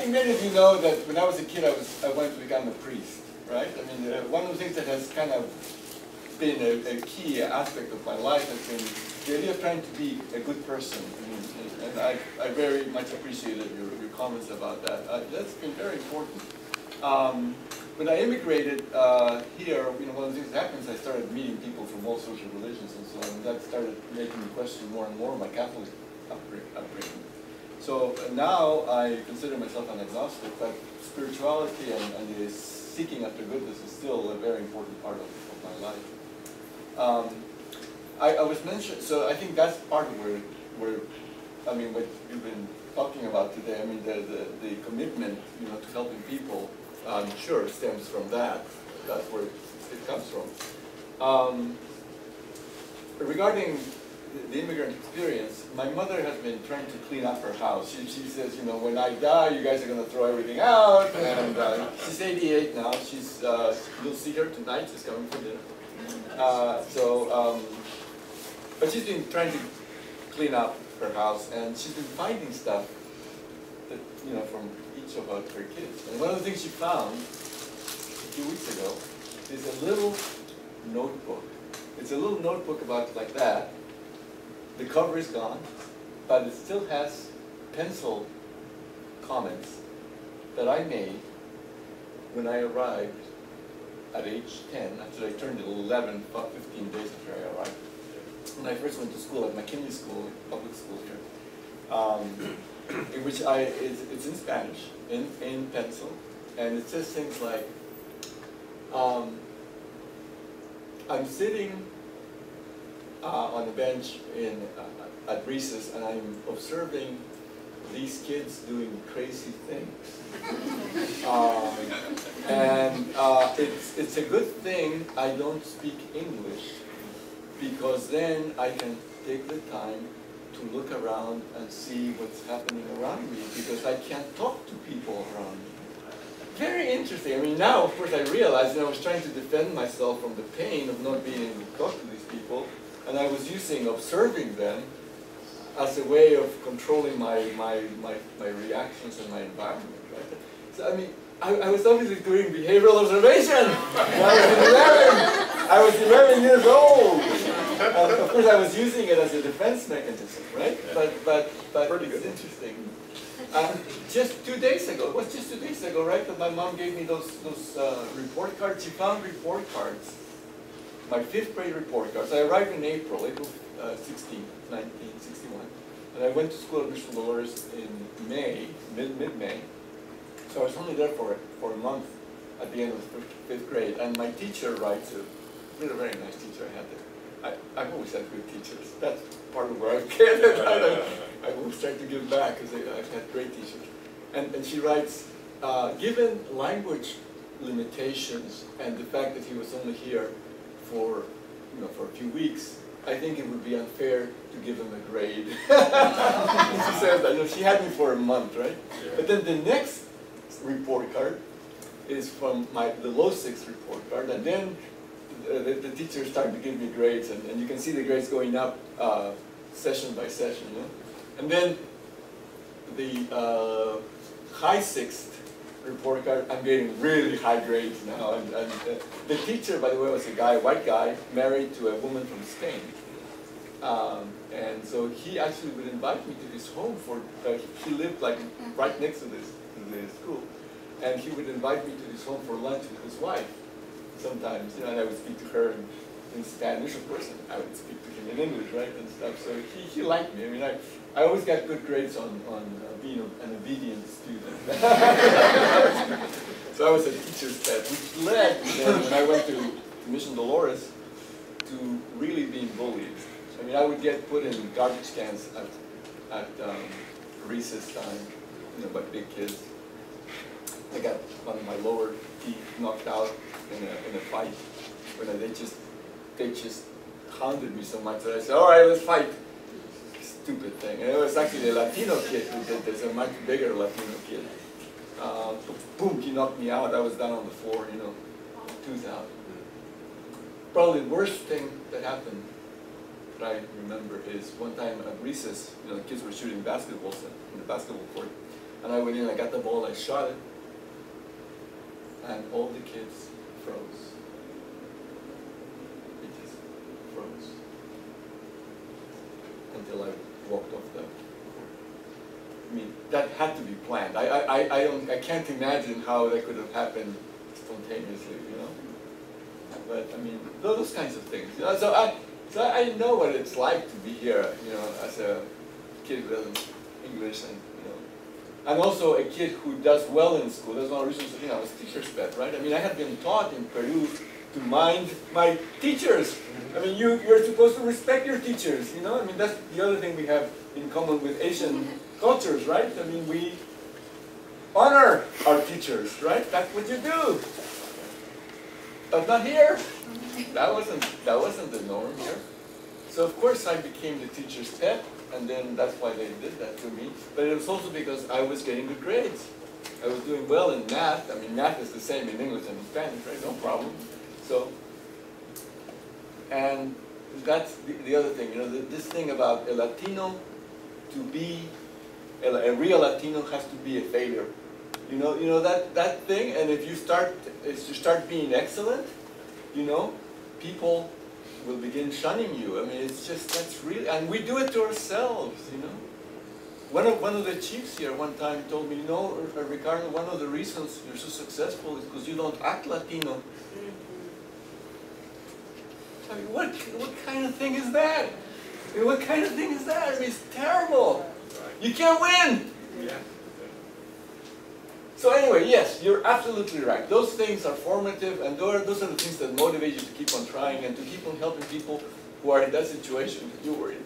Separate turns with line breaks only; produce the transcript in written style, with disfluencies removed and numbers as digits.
think many of you know that when I was a kid, I wanted to become a priest, right? I mean, one of the things that has kind of been a key aspect of my life has been the idea of trying to be a good person. I mean, and I very much appreciated your comments about that. That's been very important. When I immigrated here, one of the things that happens, I started meeting people from all social religions and so on, and that started making me question more and more my Catholic upbringing. So now I consider myself an agnostic, but spirituality and the seeking after goodness is still a very important part of my life. I was mentioned, so I think that's part of where I mean, what you've been talking about today. I mean, the commitment, to helping people, I'm sure stems from that. That's where it comes from. Regarding the immigrant experience, my mother has been trying to clean up her house. She says, when I die, you guys are going to throw everything out. And she's 88 now. You'll see her tonight. She's coming for dinner. But she's been trying to clean up her house, and she's been finding stuff that, from each of her kids. And one of the things she found a few weeks ago is a little notebook. It's a little notebook about like that. The cover is gone, but it still has pencil comments that I made when I arrived at age 10, after I turned 11, about 15 days after I arrived. When I first went to school at McKinney School, public school here, in which it's in Spanish, in pencil, and it says things like, I'm sitting on a bench at recess, and I'm observing these kids doing crazy things. It's a good thing I don't speak English, because then I can take the time to look around and see what's happening around me, because I can't talk to people around me. Very interesting. I mean, now, of course, I realized that I was trying to defend myself from the pain of not being able to talk to these people, and I was using observing them as a way of controlling my reactions and my environment, right? So, I mean, I was obviously doing behavioral observation when I was 11 years old. And of course, I was using it as a defense mechanism, right? But it's interesting. Just 2 days ago, it was just 2 days ago, right, that my mom gave me those report cards. She found report cards, my 5th grade report cards. I arrived in April 16, 1961. And I went to school at Mission Dolores in May, mid-May. So I was only there for a month at the end of 5th grade. And my teacher writes, a very nice teacher I had there. I've always had good teachers. That's part of where I get it. I always try to give back, because I've had great teachers. And she writes, given language limitations and the fact that he was only here for a few weeks, I think it would be unfair to give him a grade. She says that. She had me for a month, right? Yeah. But then the next report card is from the low 6 report card, and then the teacher started to give me grades, and you can see the grades going up session by session. And then the high 6th report card, I'm getting really high grades now. And the teacher, by the way, was a white guy, married to a woman from Spain. And so he actually would invite me to his home he lived like right next to the school. And he would invite me to his home for lunch with his wife sometimes, and I would speak to her in Spanish, of course, and I would speak to him in English, right, and stuff. So he liked me. I mean, I always got good grades on being an obedient student. So I was a teacher's pet, which led then, when I went to Mission Dolores, to really being bullied. I mean, I would get put in garbage cans at recess time, by big kids. I got one of my lower teeth knocked out in a fight. When they just hounded me so much that I said, all right, let's fight. Stupid thing. And it was actually a Latino kid who did this, a much bigger Latino kid. Boom, he knocked me out. I was down on the floor, tooth out. Probably the worst thing that happened that I remember is one time at recess, the kids were shooting basketballs in the basketball court. And I went in, I got the ball, I shot it, and all the kids froze. It just froze. Until I walked off the court. I mean, that had to be planned. I can't imagine how that could have happened spontaneously, you know? But, I mean, those kinds of things. You know? So I know what it's like to be here, you know, as a kid who doesn't English, and, you know, and also a kid who does well in school. That's one of the reasons, you know, I was teacher's pet, right? I mean, I had been taught in Peru to mind my teachers. I mean, you're supposed to respect your teachers, you know? I mean, that's the other thing we have in common with Asian cultures, right? I mean, we honor our teachers, right? That's what you do. But not here. That wasn't the norm here. So of course I became the teacher's pet, and then that's why they did that to me. But it was also because I was getting good grades. I was doing well in math. I mean, math is the same in English and in Spanish, right? No problem. So, and that's the other thing, you know, this thing about a Latino to be, a real Latino has to be a failure. You know that thing, and if you start being excellent, you know, people will begin shunning you. I mean, it's just, that's really, and we do it to ourselves, you know. One of the chiefs here one time told me, you know, Ricardo, one of the reasons you're so successful is because you don't act Latino. I mean, what kind of thing is that? I mean, what kind of thing is that? I mean, it's terrible. You can't win. Yeah. So anyway, yes, you're absolutely right. Those things are formative, and those are the things that motivate you to keep on trying and to keep on helping people who are in that situation that you were in.